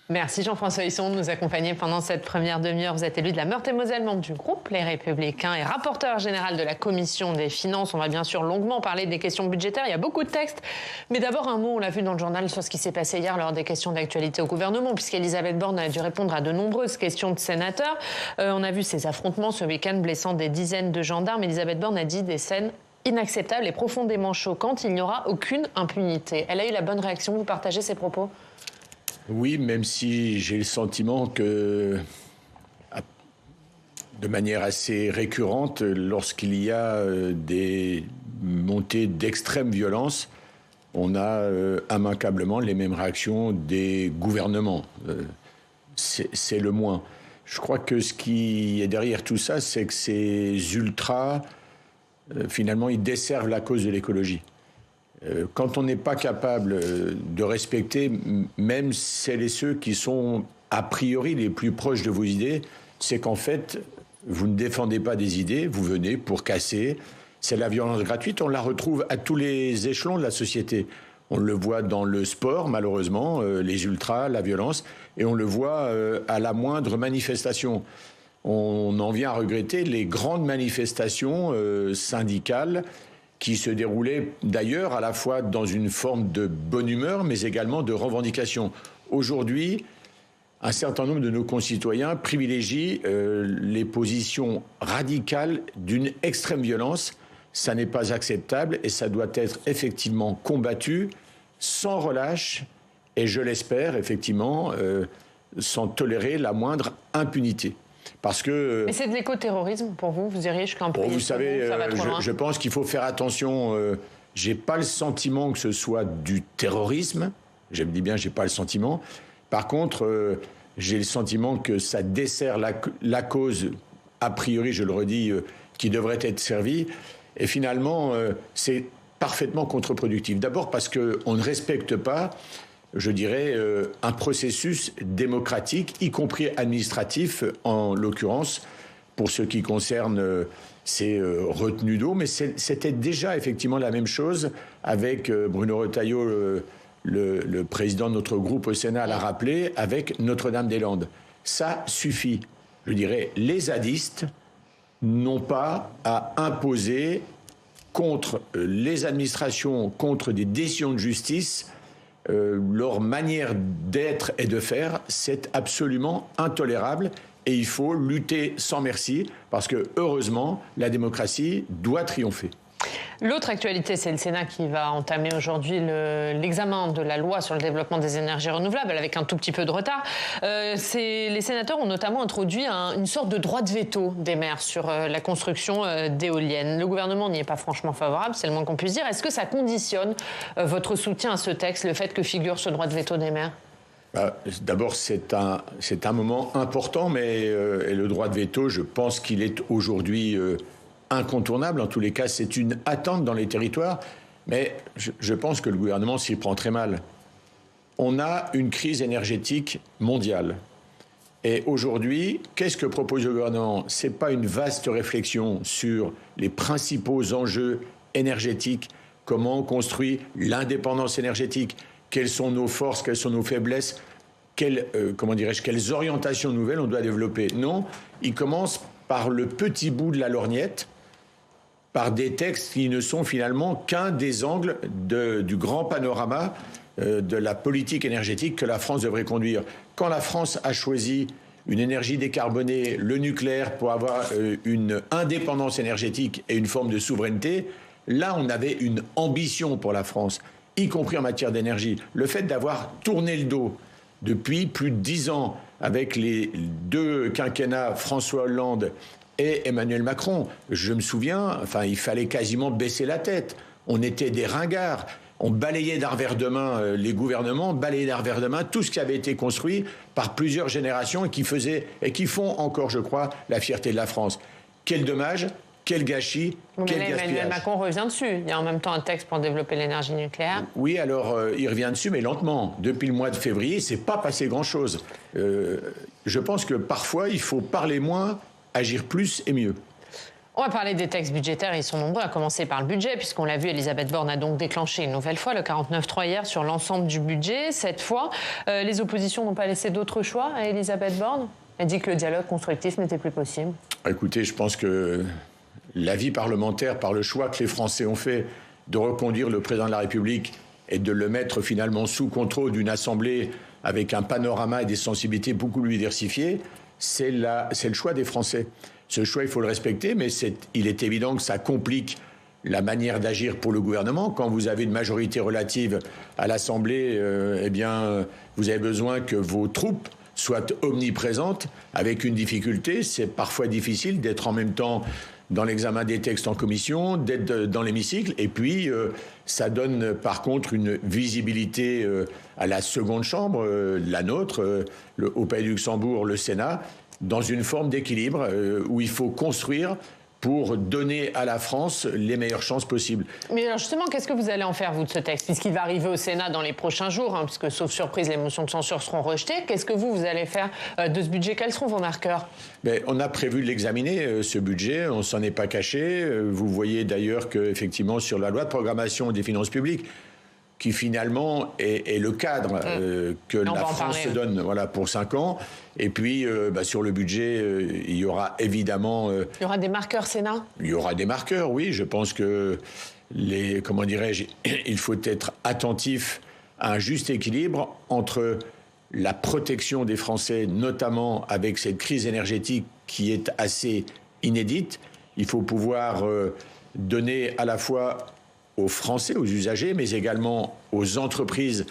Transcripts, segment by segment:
Merci Jean-François Husson de nous accompagner pendant cette première demi-heure. Vous êtes élu de la Meurthe-et-Moselle, membre du groupe Les Républicains et rapporteur général de la Commission des Finances. On va bien sûr longuement parler des questions budgétaires. Il y a beaucoup de textes. Mais d'abord un mot, on l'a vu dans le journal, sur ce qui s'est passé hier lors des questions d'actualité au gouvernement, puisqu'Elisabeth Borne a dû répondre à de nombreuses questions de sénateurs. On a vu ces affrontements ce week-end blessant des dizaines de gendarmes. Elisabeth Borne a dit des scènes inacceptables et profondément choquantes. Il n'y aura aucune impunité. Elle a eu la bonne réaction. Vous partagez ces propos ? Oui, même si j'ai le sentiment que, de manière assez récurrente, lorsqu'il y a des montées d'extrême violence, on a immanquablement les mêmes réactions des gouvernements. C'est le moins. Je crois que ce qui est derrière tout ça, c'est que ces ultras, finalement, ils desservent la cause de l'écologie. Quand on n'est pas capable de respecter même celles et ceux qui sont a priori les plus proches de vos idées, c'est qu'en fait, vous ne défendez pas des idées, vous venez pour casser. C'est la violence gratuite, on la retrouve à tous les échelons de la société. On le voit dans le sport, malheureusement, les ultras, la violence, et on le voit à la moindre manifestation. On en vient à regretter les grandes manifestations syndicales qui se déroulait d'ailleurs à la fois dans une forme de bonne humeur, mais également de revendication. Aujourd'hui, un certain nombre de nos concitoyens privilégient les positions radicales d'une extrême violence. Ça n'est pas acceptable et ça doit être effectivement combattu sans relâche et, je l'espère, effectivement, sans tolérer la moindre impunité. Parce que, mais c'est de l'écoterrorisme pour vous? Vous diriez jusqu'à un bon, vous savez, je pense qu'il faut faire attention. J'ai pas le sentiment que ce soit du terrorisme. Je me dis bien, j'ai pas le sentiment. Par contre, j'ai le sentiment que ça dessert la cause, a priori, je le redis, qui devrait être servie. Et finalement, c'est parfaitement contre-productif. D'abord parce qu'on ne respecte pas, je dirais, un processus démocratique, y compris administratif, en l'occurrence, pour ce qui concerne ces retenues d'eau. Mais c'était déjà effectivement la même chose avec Bruno Retailleau, le président de notre groupe au Sénat, l'a rappelé, avec Notre-Dame-des-Landes. Ça suffit. Je dirais, les zadistes n'ont pas à imposer contre les administrations, contre des décisions de justice, leur manière d'être et de faire. C'est absolument intolérable et il faut lutter sans merci parce que, heureusement, la démocratie doit triompher. L'autre actualité, c'est le Sénat qui va entamer aujourd'hui l'examen de la loi sur le développement des énergies renouvelables avec un tout petit peu de retard. Les sénateurs ont notamment introduit une sorte de droit de veto des maires sur la construction d'éoliennes. Le gouvernement n'y est pas franchement favorable, c'est le moins qu'on puisse dire. Est-ce que ça conditionne votre soutien à ce texte, le fait que figure ce droit de veto des maires ? D'abord, c'est un moment important, mais et le droit de veto, je pense qu'il est aujourd'hui incontournable. En tous les cas, c'est une attente dans les territoires. Mais je pense que le gouvernement s'y prend très mal. On a une crise énergétique mondiale. Et aujourd'hui, qu'est-ce que propose le gouvernement ? Ce n'est pas une vaste réflexion sur les principaux enjeux énergétiques, comment on construit l'indépendance énergétique, quelles sont nos forces, quelles sont nos faiblesses, quelles orientations nouvelles on doit développer. Non, il commence par le petit bout de la lorgnette, par des textes qui ne sont finalement qu'un des angles du grand panorama de la politique énergétique que la France devrait conduire. Quand la France a choisi une énergie décarbonée, le nucléaire, pour avoir une indépendance énergétique et une forme de souveraineté, là on avait une ambition pour la France, y compris en matière d'énergie. Le fait d'avoir tourné le dos depuis plus de 10 ans avec les deux quinquennats François Hollande et Emmanuel Macron, je me souviens, il fallait quasiment baisser la tête. On était des ringards. On balayait d'un revers de main les gouvernements, balayaient d'un revers de main tout ce qui avait été construit par plusieurs générations et qui font encore, je crois, la fierté de la France. Quel dommage, quel gâchis, quel gaspillage. Emmanuel Macron revient dessus. Il y a en même temps un texte pour développer l'énergie nucléaire. Oui, alors il revient dessus, mais lentement. Depuis le mois de février, c'est pas passé grand-chose. Je pense que parfois, il faut parler moins, agir plus et mieux. On va parler des textes budgétaires, ils sont nombreux, à commencer par le budget, puisqu'on l'a vu, Elisabeth Borne a donc déclenché une nouvelle fois le 49.3 hier sur l'ensemble du budget. Cette fois, les oppositions n'ont pas laissé d'autre choix à Elisabeth Borne. Elle dit que le dialogue constructif n'était plus possible. Écoutez, je pense que la vie parlementaire, par le choix que les Français ont fait de reconduire le président de la République et de le mettre finalement sous contrôle d'une assemblée avec un panorama et des sensibilités beaucoup plus diversifiées, c'est le choix des Français. Ce choix, il faut le respecter, mais il est évident que ça complique la manière d'agir pour le gouvernement. Quand vous avez une majorité relative à l'Assemblée, vous avez besoin que vos troupes soient omniprésentes. Avec une difficulté, c'est parfois difficile d'être en même temps dans l'examen des textes en commission, d'être dans l'hémicycle. Et puis, ça donne par contre une visibilité à la seconde chambre, la nôtre, au Palais du Luxembourg, le Sénat, dans une forme d'équilibre où il faut construire pour donner à la France les meilleures chances possibles. Mais alors justement, qu'est-ce que vous allez en faire, vous, de ce texte, puisqu'il va arriver au Sénat dans les prochains jours, puisque, sauf surprise, les motions de censure seront rejetées. Qu'est-ce que vous allez faire de ce budget? Quels seront vos marqueurs? On a prévu de l'examiner, ce budget, on ne s'en est pas caché. Vous voyez d'ailleurs qu'effectivement, sur la loi de programmation des finances publiques, qui finalement est le cadre que la France se donne pour 5 ans. Et puis, sur le budget, il y aura évidemment... il y aura des marqueurs Sénat? Il y aura des marqueurs, oui. Je pense que, il faut être attentif à un juste équilibre entre la protection des Français, notamment avec cette crise énergétique qui est assez inédite. Il faut pouvoir donner à la fois aux Français, aux usagers, mais également aux entreprises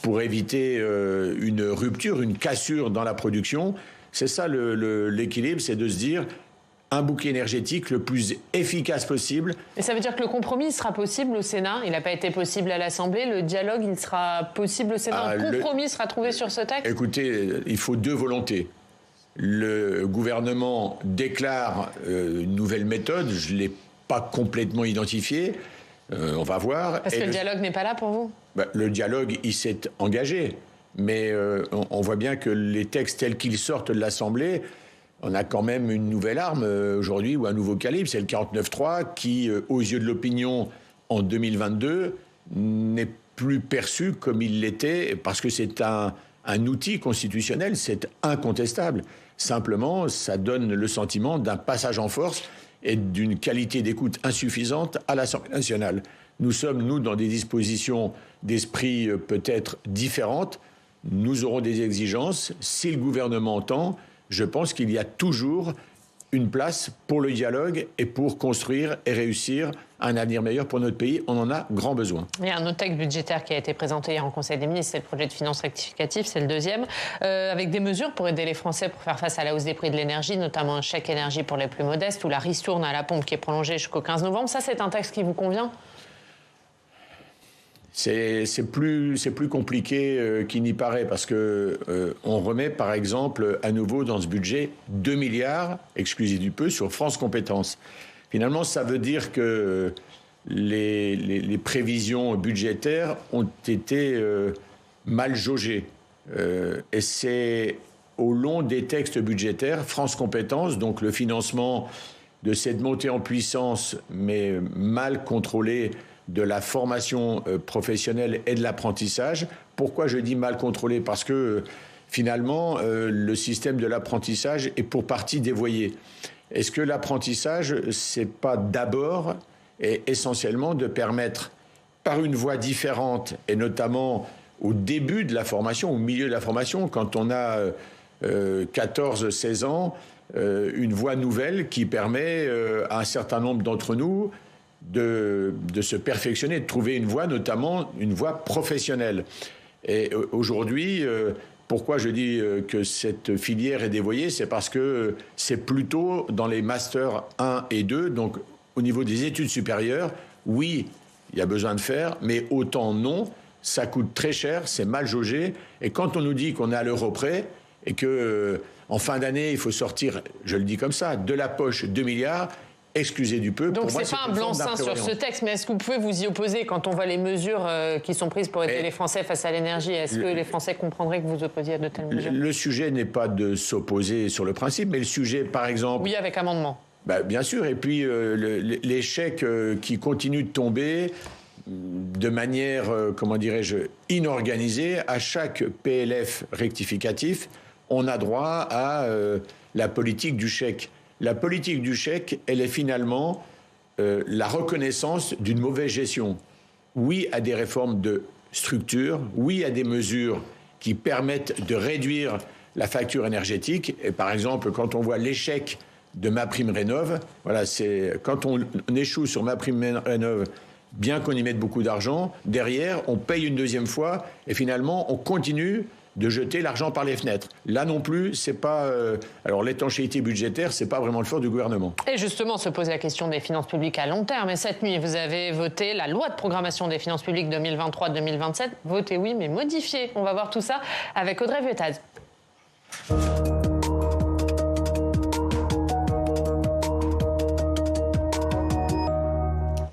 pour éviter une rupture, une cassure dans la production. C'est ça l'équilibre, c'est de se dire un bouquet énergétique le plus efficace possible. Et ça veut dire que le compromis sera possible au Sénat? Il n'a pas été possible à l'Assemblée. Le dialogue, il sera possible au Sénat? Un compromis sera trouvé sur ce texte? Écoutez, il faut 2 volontés. Le gouvernement déclare une nouvelle méthode, je ne l'ai pas complètement identifiée. On va voir. Parce que le dialogue n'est pas là pour vous? Le dialogue, il s'est engagé. Mais on voit bien que les textes tels qu'ils sortent de l'Assemblée, on a quand même une nouvelle arme aujourd'hui, ou un nouveau calibre. C'est le 49.3 qui, aux yeux de l'opinion, en 2022, n'est plus perçu comme il l'était, parce que c'est un outil constitutionnel, c'est incontestable. Simplement, ça donne le sentiment d'un passage en force et d'une qualité d'écoute insuffisante à l'Assemblée nationale. Nous sommes, nous, dans des dispositions d'esprit peut-être différentes. Nous aurons des exigences. Si le gouvernement entend, je pense qu'il y a toujours une place pour le dialogue et pour construire et réussir un avenir meilleur pour notre pays. On en a grand besoin. Il y a un autre texte budgétaire qui a été présenté hier en Conseil des ministres, c'est le projet de finances rectificatif, c'est le deuxième, avec des mesures pour aider les Français pour faire face à la hausse des prix de l'énergie, notamment un chèque énergie pour les plus modestes ou la ristourne à la pompe qui est prolongée jusqu'au 15 novembre. Ça, c'est un texte qui vous convient? C'est plus compliqué qu'il n'y paraît, parce que on remet par exemple à nouveau dans ce budget 2 milliards, excusez du peu, sur France Compétences. Finalement, ça veut dire que les prévisions budgétaires ont été mal jaugées. Et c'est au long des textes budgétaires, France Compétences, donc le financement de cette montée en puissance, mais mal contrôlée, de la formation professionnelle et de l'apprentissage. Pourquoi je dis mal contrôlé? Parce que finalement, le système de l'apprentissage est pour partie dévoyé. Est-ce que l'apprentissage, c'est pas d'abord et essentiellement de permettre, par une voie différente, et notamment au début de la formation, au milieu de la formation, quand on a 14-16 ans, une voie nouvelle qui permet à un certain nombre d'entre nous de se perfectionner, de trouver une voie, notamment une voie professionnelle. Et aujourd'hui, pourquoi je dis que cette filière est dévoyée? C'est parce que c'est plutôt dans les masters 1 et 2, donc au niveau des études supérieures, oui, il y a besoin de faire, mais autant non, ça coûte très cher, c'est mal jaugé. Et quand on nous dit qu'on est à l'euro près et que en fin d'année, il faut sortir, je le dis comme ça, de la poche 2 milliards, excusez du peu. Donc c'est pas un blanc-seing sur ce texte, mais est-ce que vous pouvez vous y opposer quand on voit les mesures qui sont prises pour aider les Français face à l'énergie? Est-ce que les Français comprendraient que vous opposiez à de telles mesures? Le sujet n'est pas de s'opposer sur le principe, mais le sujet, par exemple... Oui, avec amendement. Bien sûr, et puis les chèques qui continuent de tomber de manière, comment dirais-je, inorganisée, à chaque PLF rectificatif, on a droit à la politique du chèque. La politique du chèque, elle est finalement la reconnaissance d'une mauvaise gestion. Oui à des réformes de structure, oui à des mesures qui permettent de réduire la facture énergétique. Et par exemple, quand on voit l'échec de MaPrimeRénov', voilà, c'est quand on échoue sur MaPrimeRénov', bien qu'on y mette beaucoup d'argent, derrière, on paye une deuxième fois et finalement, on continue de jeter l'argent par les fenêtres. Là non plus, c'est pas... alors l'étanchéité budgétaire, c'est pas vraiment le fort du gouvernement. Et justement, se pose la question des finances publiques à long terme. Et cette nuit, vous avez voté la loi de programmation des finances publiques 2023-2027. Votée, oui, mais modifiée. On va voir tout ça avec Audrey Vuettaz.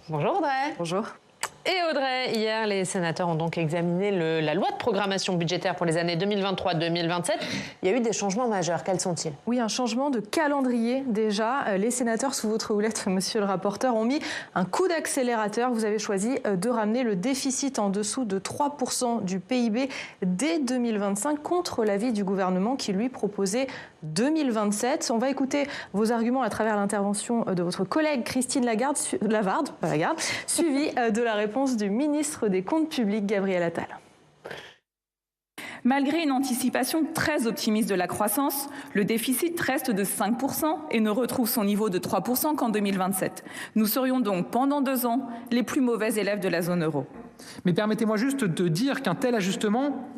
Bonjour Audrey. Bonjour. Et Audrey, hier, les sénateurs ont donc examiné la loi de programmation budgétaire pour les années 2023-2027. Il y a eu des changements majeurs. Quels sont-ils ? Oui, un changement de calendrier déjà. Les sénateurs, sous votre houlette, monsieur le rapporteur, ont mis un coup d'accélérateur. Vous avez choisi de ramener le déficit en dessous de 3% du PIB dès 2025 contre l'avis du gouvernement qui lui proposait 2027. On va écouter vos arguments à travers l'intervention de votre collègue Christine Lavarde, suivie de la réponse du ministre des Comptes publics, Gabriel Attal. Malgré une anticipation très optimiste de la croissance, le déficit reste de 5% et ne retrouve son niveau de 3% qu'en 2027. Nous serions donc, pendant 2 ans, les plus mauvais élèves de la zone euro. Mais permettez-moi juste de dire qu'un tel ajustement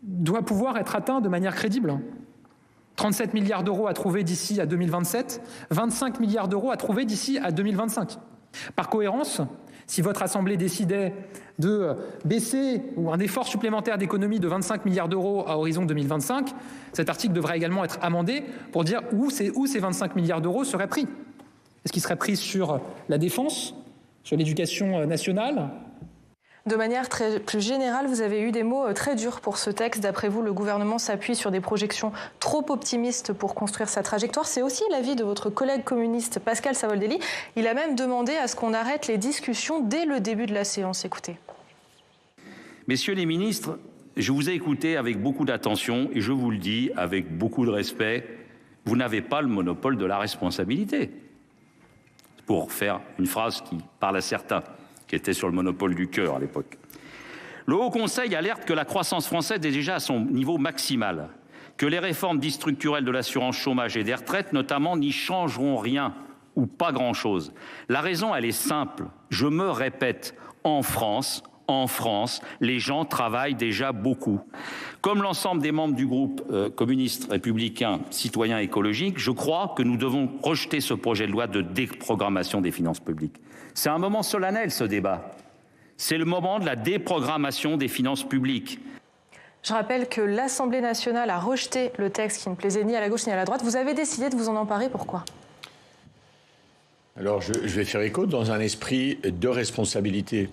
doit pouvoir être atteint de manière crédible. 37 milliards d'euros à trouver d'ici à 2027, 25 milliards d'euros à trouver d'ici à 2025. Par cohérence, si votre Assemblée décidait de baisser ou un effort supplémentaire d'économie de 25 milliards d'euros à horizon 2025, cet article devrait également être amendé pour dire où ces 25 milliards d'euros seraient pris. Est-ce qu'ils seraient pris sur la défense, sur l'éducation nationale ? De manière plus générale, vous avez eu des mots très durs pour ce texte. D'après vous, le gouvernement s'appuie sur des projections trop optimistes pour construire sa trajectoire. C'est aussi l'avis de votre collègue communiste Pascal Savoldelli. Il a même demandé à ce qu'on arrête les discussions dès le début de la séance. Écoutez. Messieurs les ministres, je vous ai écouté avec beaucoup d'attention et je vous le dis avec beaucoup de respect, vous n'avez pas le monopole de la responsabilité. Pour faire une phrase qui parle à certains, qui était sur le monopole du cœur à l'époque. Le Haut Conseil alerte que la croissance française est déjà à son niveau maximal, que les réformes dites structurelles de l'assurance chômage et des retraites notamment n'y changeront rien ou pas grand-chose. La raison, elle est simple. Je me répète, en France, les gens travaillent déjà beaucoup. Comme l'ensemble des membres du groupe communiste républicain citoyen écologique, je crois que nous devons rejeter ce projet de loi de déprogrammation des finances publiques. C'est un moment solennel, ce débat. C'est le moment de la déprogrammation des finances publiques. Je rappelle que l'Assemblée nationale a rejeté le texte qui ne plaisait ni à la gauche ni à la droite. Vous avez décidé de vous en emparer, pourquoi ? Alors, je vais faire écho dans un esprit de responsabilité.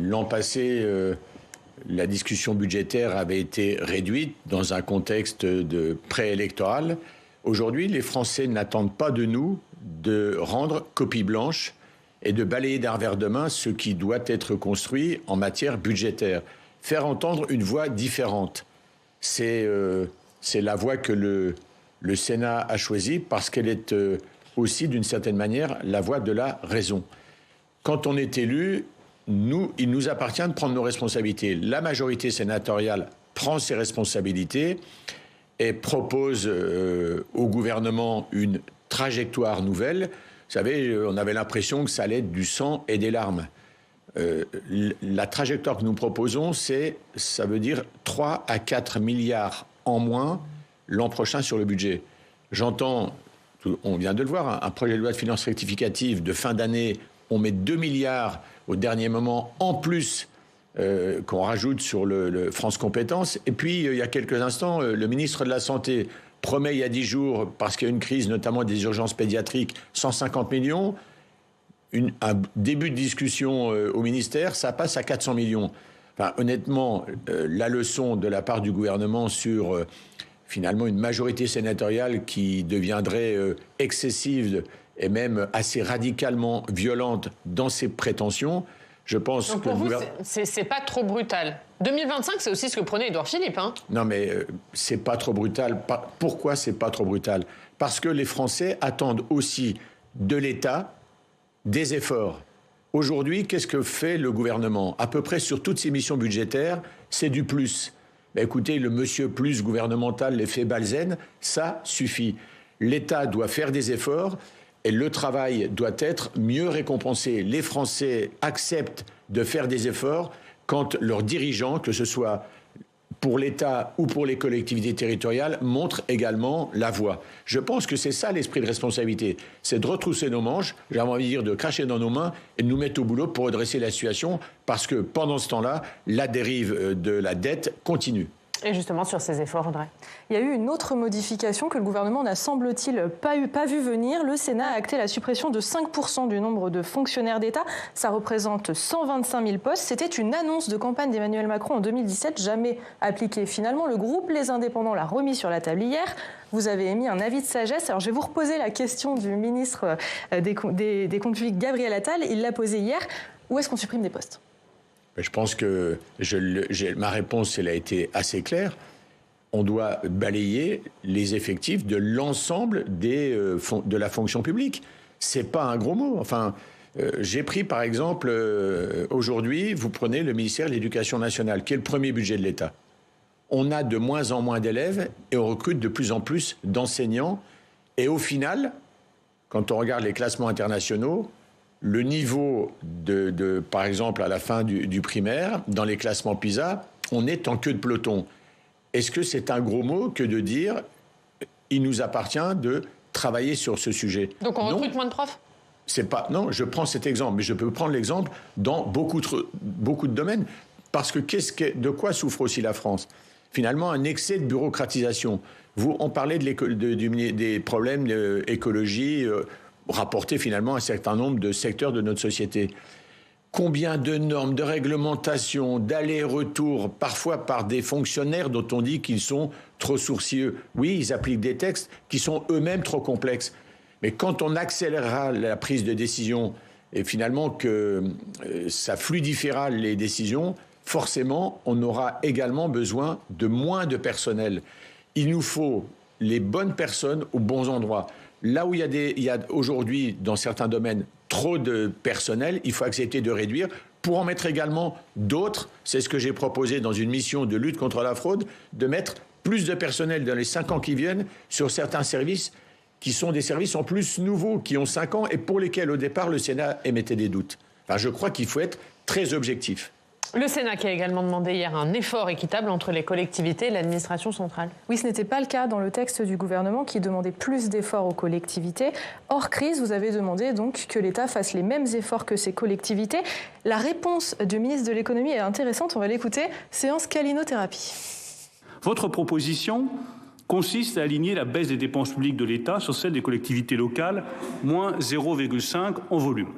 L'an passé, la discussion budgétaire avait été réduite dans un contexte de préélectoral. Aujourd'hui, les Français n'attendent pas de nous de rendre copie blanche et de balayer d'un revers de main ce qui doit être construit en matière budgétaire. Faire entendre une voix différente, c'est la voie que le Sénat a choisie parce qu'elle est aussi, d'une certaine manière, la voie de la raison. Quand on est élu, il nous appartient de prendre nos responsabilités. La majorité sénatoriale prend ses responsabilités et propose au gouvernement une trajectoire nouvelle. Vous savez, on avait l'impression que ça allait être du sang et des larmes. La trajectoire que nous proposons, ça veut dire 3 à 4 milliards en moins l'an prochain sur le budget. J'entends, on vient de le voir, un projet de loi de finances rectificative de fin d'année, on met 2 milliards au dernier moment en plus qu'on rajoute sur le France Compétences. Et puis, il y a quelques instants, le ministre de la Santé promet il y a 10 jours, parce qu'il y a une crise, notamment des urgences pédiatriques, 150 millions. Un début de discussion au ministère, ça passe à 400 millions. Enfin, honnêtement, la leçon de la part du gouvernement sur finalement une majorité sénatoriale qui deviendrait excessive et même assez radicalement violente dans ses prétentions, je pense donc que... pour vous, c'est pas trop brutal. 2025, c'est aussi ce que prenait Édouard Philippe. Hein. Non, mais c'est pas trop brutal. Pourquoi c'est pas trop brutal? Parce que les Français attendent aussi de l'État des efforts. Aujourd'hui, qu'est-ce que fait le gouvernement? À peu près sur toutes ses missions budgétaires, c'est du plus. Ben écoutez, le monsieur plus gouvernemental, l'effet Balzen, ça suffit. L'État doit faire des efforts et le travail doit être mieux récompensé. Les Français acceptent de faire des efforts quand leurs dirigeants, que ce soit pour l'État ou pour les collectivités territoriales, montrent également la voie. Je pense que c'est ça l'esprit de responsabilité. C'est de retrousser nos manches, j'ai envie de dire de cracher dans nos mains et de nous mettre au boulot pour redresser la situation parce que pendant ce temps-là, la dérive de la dette continue. Et justement, sur ces efforts, Audrey. Il y a eu une autre modification que le gouvernement n'a, semble-t-il, pas vu venir. Le Sénat a acté la suppression de 5% du nombre de fonctionnaires d'État. Ça représente 125 000 postes. C'était une annonce de campagne d'Emmanuel Macron en 2017, jamais appliquée. Finalement, le groupe Les Indépendants l'a remis sur la table hier. Vous avez émis un avis de sagesse. Alors, je vais vous reposer la question du ministre des Comptes publics, Gabriel Attal. Il l'a posée hier. Où est-ce qu'on supprime des postes ? Je pense que ma réponse, elle a été assez claire. On doit balayer les effectifs de l'ensemble de la fonction publique. C'est pas un gros mot. Enfin, j'ai pris par exemple, aujourd'hui, vous prenez le ministère de l'Éducation nationale, qui est le premier budget de l'État. On a de moins en moins d'élèves et on recrute de plus en plus d'enseignants. Et au final, quand on regarde les classements internationaux, le niveau par exemple, à la fin du primaire, dans les classements PISA, on est en queue de peloton. Est-ce que c'est un gros mot que de dire il nous appartient de travailler sur ce sujet? Donc on recrute moins de profs? Non, je prends cet exemple, mais je peux prendre l'exemple dans beaucoup de domaines. Parce que de quoi souffre aussi la France? Finalement, un excès de bureaucratisation. On parlait des problèmes d'écologie, rapporter finalement un certain nombre de secteurs de notre société. Combien de normes, de réglementations, d'allers-retours, parfois par des fonctionnaires dont on dit qu'ils sont trop sourcilleux. Oui, ils appliquent des textes qui sont eux-mêmes trop complexes. Mais quand on accélérera la prise de décision et finalement que ça fluidifiera les décisions, forcément, on aura également besoin de moins de personnel. Il nous faut les bonnes personnes aux bons endroits. Là où il y a aujourd'hui, dans certains domaines, trop de personnel, il faut accepter de réduire pour en mettre également d'autres. C'est ce que j'ai proposé dans une mission de lutte contre la fraude, de mettre plus de personnel dans les 5 ans qui viennent sur certains services qui sont des services en plus nouveaux, qui ont 5 ans et pour lesquels, au départ, le Sénat émettait des doutes. Enfin, je crois qu'il faut être très objectif. Le Sénat qui a également demandé hier un effort équitable entre les collectivités et l'administration centrale. Oui, ce n'était pas le cas dans le texte du gouvernement qui demandait plus d'efforts aux collectivités. Hors crise, vous avez demandé donc que l'État fasse les mêmes efforts que ces collectivités. La réponse du ministre de l'économie est intéressante, on va l'écouter. Séance calinothérapie. Votre proposition consiste à aligner la baisse des dépenses publiques de l'État sur celle des collectivités locales, moins 0,5 en volume.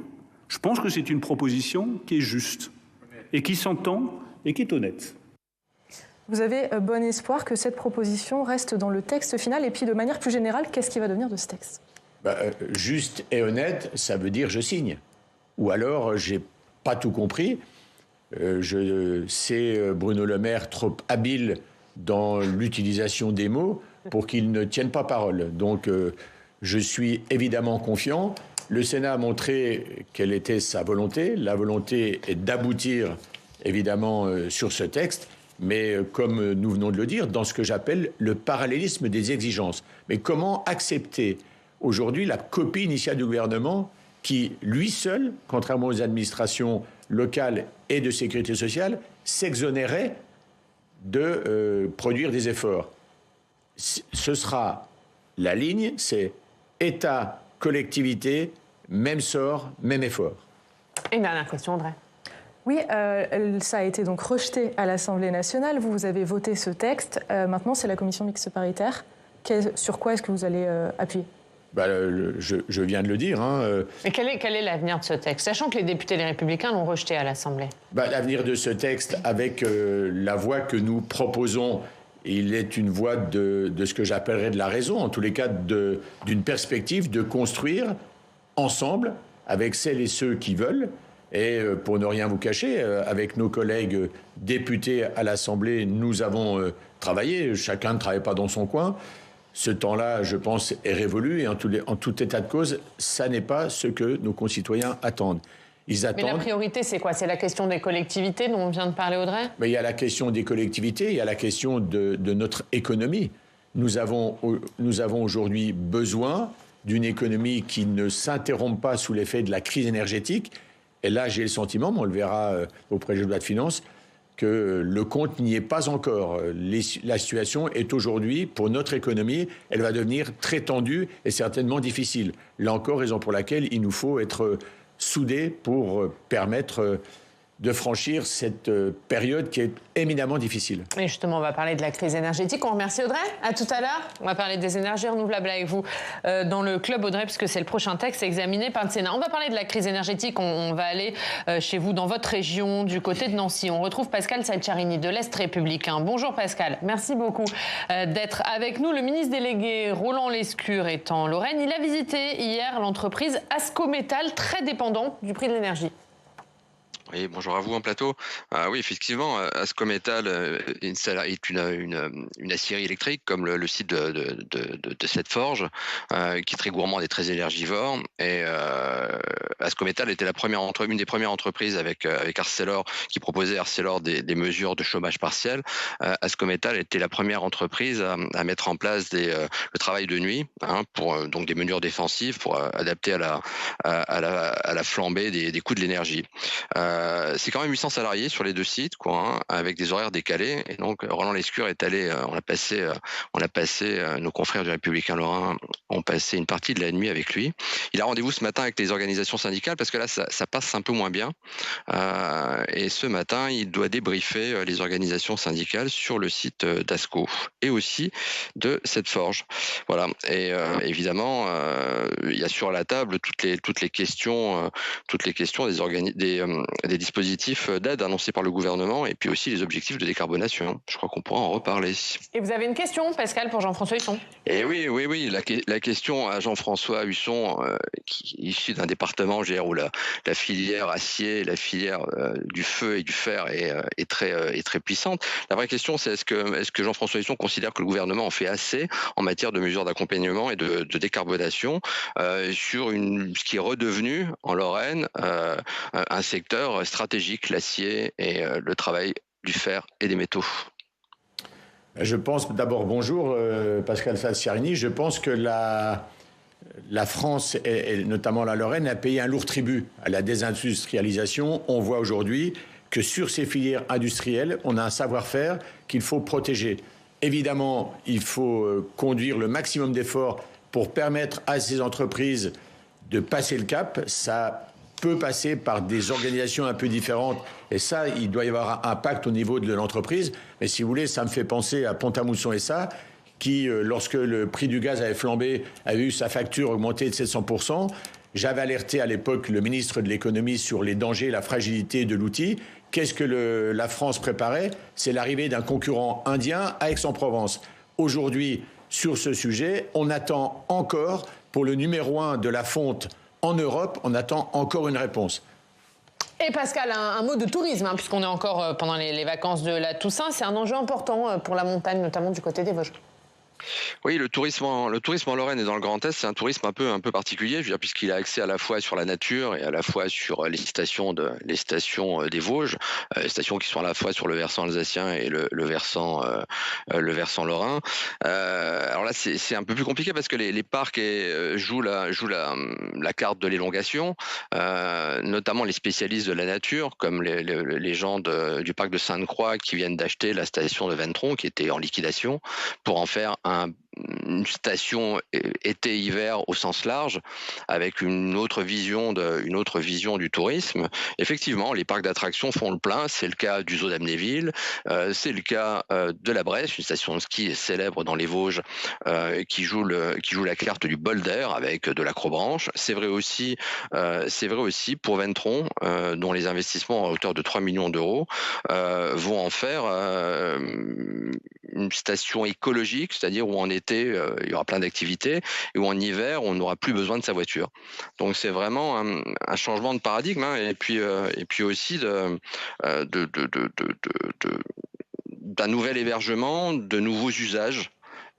Je pense que c'est une proposition qui est juste et qui s'entend et qui est honnête. Vous avez bon espoir que cette proposition reste dans le texte final? Et puis, de manière plus générale, qu'est-ce qui va devenir de ce texte? Juste et honnête, ça veut dire je signe. Ou alors, j'ai pas tout compris. Je sais Bruno Le Maire trop habile dans l'utilisation des mots pour qu'il ne tienne pas parole. Donc, je suis évidemment confiant. Le Sénat a montré quelle était sa volonté. La volonté est d'aboutir, évidemment, sur ce texte, mais comme nous venons de le dire, dans ce que j'appelle le parallélisme des exigences. Mais comment accepter aujourd'hui la copie initiale du gouvernement qui, lui seul, contrairement aux administrations locales et de sécurité sociale, s'exonérait de produire des efforts? Ce sera la ligne, c'est État, collectivité, même sort, même effort. Une dernière question, Audrey. Oui, ça a été donc rejeté à l'Assemblée nationale. Vous avez voté ce texte. Maintenant, c'est la commission mixte paritaire. Sur quoi est-ce que vous allez appuyer? Je viens de le dire. Mais quel est l'avenir de ce texte, sachant que les députés Les Républicains l'ont rejeté à l'Assemblée? L'avenir de ce texte, avec la voie que nous proposons, il est une voie de ce que j'appellerais de la raison, en tous les cas d'une perspective de construire ensemble avec celles et ceux qui veulent. Et pour ne rien vous cacher, avec nos collègues députés à l'Assemblée, nous avons travaillé, chacun ne travaille pas dans son coin. Ce temps-là, je pense, est révolu et en tout état de cause, ça n'est pas ce que nos concitoyens attendent. Ils attendent. Mais la priorité, c'est quoi? C'est la question des collectivités dont on vient de parler, Audrey? Mais il y a la question des collectivités, il y a la question de notre économie. Nous avons aujourd'hui besoin d'une économie qui ne s'interrompt pas sous l'effet de la crise énergétique. Et là, j'ai le sentiment, mais on le verra au projet de loi de finances, que le compte n'y est pas encore. La situation est aujourd'hui, pour notre économie, elle va devenir très tendue et certainement difficile. Là encore, raison pour laquelle il nous faut être soudés pour permettre de franchir cette période qui est éminemment difficile. Et justement, on va parler de la crise énergétique. On remercie Audrey. À tout à l'heure. On va parler des énergies renouvelables avec vous dans le club, Audrey, puisque c'est le prochain texte examiné par le Sénat. On va parler de la crise énergétique. On va aller chez vous, dans votre région, du côté de Nancy. On retrouve Pascal Salciarini de l'Est républicain. Bonjour Pascal. Merci beaucoup d'être avec nous. Le ministre délégué Roland Lescure est en Lorraine. Il a visité hier l'entreprise Ascométal, très dépendante du prix de l'énergie. Oui, bonjour à vous en plateau. Oui, effectivement, Ascométal est une aciérie électrique comme le site de cette forge, qui est très gourmande et très énergivore. Et Ascométal était une des premières entreprises avec Arcelor qui proposait à Arcelor des mesures de chômage partiel. Ascométal était la première entreprise à mettre en place le travail de nuit, pour donc des mesures défensives pour adapter à la flambée des coûts de l'énergie. C'est quand même 800 salariés sur les deux sites, avec des horaires décalés. Et donc, Roland Lescure est allé, nos confrères du Républicain Lorrain ont passé une partie de la nuit avec lui. Il a rendez-vous ce matin avec les organisations syndicales parce que là, ça passe un peu moins bien. Et ce matin, il doit débriefer les organisations syndicales sur le site d'Asco et aussi de cette forge. Voilà. Et évidemment, il y a sur la table toutes les questions des dispositifs d'aide annoncés par le gouvernement et puis aussi les objectifs de décarbonation. Je crois qu'on pourra en reparler. Et vous avez une question, Pascal, pour Jean-François Husson? Et oui, la question à Jean-François Husson, qui est issu d'un département où la filière acier, la filière du feu et du fer est très puissante. La vraie question, c'est est-ce que Jean-François Husson considère que le gouvernement en fait assez en matière de mesures d'accompagnement et de décarbonation sur ce qui est redevenu en Lorraine un secteur stratégique, l'acier et le travail du fer et des métaux? Je pense d'abord, bonjour Pascal Salciarini, je pense que la France et notamment la Lorraine a payé un lourd tribut à la désindustrialisation. On voit aujourd'hui que sur ces filières industrielles, on a un savoir-faire qu'il faut protéger. Évidemment, il faut conduire le maximum d'efforts pour permettre à ces entreprises de passer le cap. Ça peut passer par des organisations un peu différentes. Et ça, il doit y avoir un impact au niveau de l'entreprise. Mais si vous voulez, ça me fait penser à Pont-à-Mousson SA, qui, lorsque le prix du gaz avait flambé, avait eu sa facture augmentée de 700%. J'avais alerté à l'époque le ministre de l'économie sur les dangers et la fragilité de l'outil. Qu'est-ce que la France préparait? C'est l'arrivée d'un concurrent indien à Aix-en-Provence. Aujourd'hui, sur ce sujet, on attend encore, pour le numéro 1 de la fonte en Europe, on attend encore une réponse. Et Pascal, un mot de tourisme, puisqu'on est encore pendant les vacances de la Toussaint. C'est un enjeu important pour la montagne, notamment du côté des Vosges. Oui, le tourisme en Lorraine et dans le Grand Est, c'est un tourisme un peu particulier, puisqu'il a accès à la fois sur la nature et à la fois sur les stations des Vosges, les stations qui sont à la fois sur le versant alsacien et le versant lorrain. Alors là, c'est un peu plus compliqué parce que les parcs jouent la carte de l'élongation, notamment les spécialistes de la nature, comme les gens du parc de Sainte-Croix qui viennent d'acheter la station de Ventron qui était en liquidation pour en faire une station été-hiver au sens large, avec une autre vision du tourisme. Effectivement, les parcs d'attractions font le plein. C'est le cas du Zoo d'Amnéville, c'est le cas de la Bresse, une station de ski célèbre dans les Vosges, qui joue la carte du bol d'air avec de l'acrobranche. C'est vrai aussi pour Ventron, dont les investissements à hauteur de 3 millions d'euros vont en faire une station écologique, c'est-à-dire où en été, il y aura plein d'activités, et où en hiver, on n'aura plus besoin de sa voiture. Donc c'est vraiment un changement de paradigme, hein, et puis aussi d'un nouvel hébergement, de nouveaux usages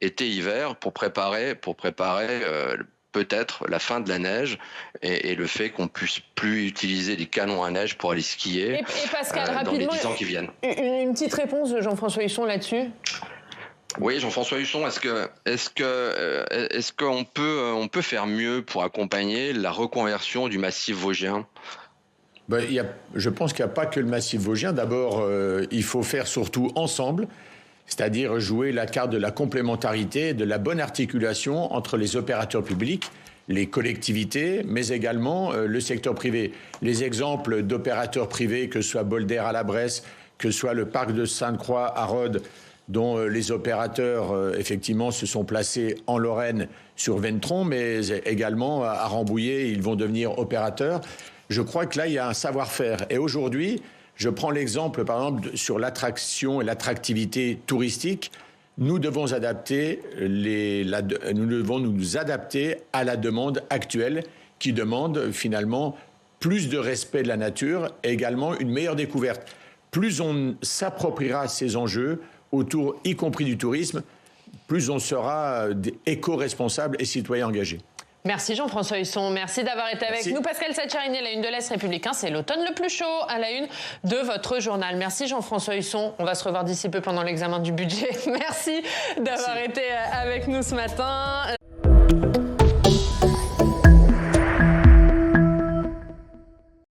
été-hiver pour préparer peut-être la fin de la neige et le fait qu'on puisse plus utiliser des canons à neige pour aller skier et Pascal, dans rapidement, les 10 ans qui viennent. Une petite réponse de Jean-François Husson là-dessus. Oui, Jean-François Husson, est-ce qu'on peut faire mieux pour accompagner la reconversion du massif vosgien ? Je pense qu'il n'y a pas que le massif vosgien. D'abord, il faut faire surtout ensemble, c'est-à-dire jouer la carte de la complémentarité, de la bonne articulation entre les opérateurs publics, les collectivités, mais également le secteur privé. Les exemples d'opérateurs privés, que ce soit Bolder à la Bresse, que ce soit le parc de Sainte-Croix à Rhodes, dont les opérateurs, effectivement, se sont placés en Lorraine sur Ventron, mais également à Rambouillet, ils vont devenir opérateurs. Je crois que là, il y a un savoir-faire. Et aujourd'hui, je prends l'exemple, par exemple, sur l'attraction et l'attractivité touristique. Nous devons nous adapter à la demande actuelle qui demande finalement plus de respect de la nature et également une meilleure découverte. Plus on s'appropriera ces enjeux autour, y compris du tourisme, plus on sera éco-responsable et citoyen engagé. Merci Jean-François Husson, merci d'avoir été avec nous. Pascal Saccharini, la une de l'Est républicain, c'est l'automne le plus chaud à la une de votre journal. Merci Jean-François Husson, on va se revoir d'ici peu pendant l'examen du budget. Merci d'avoir été avec nous ce matin.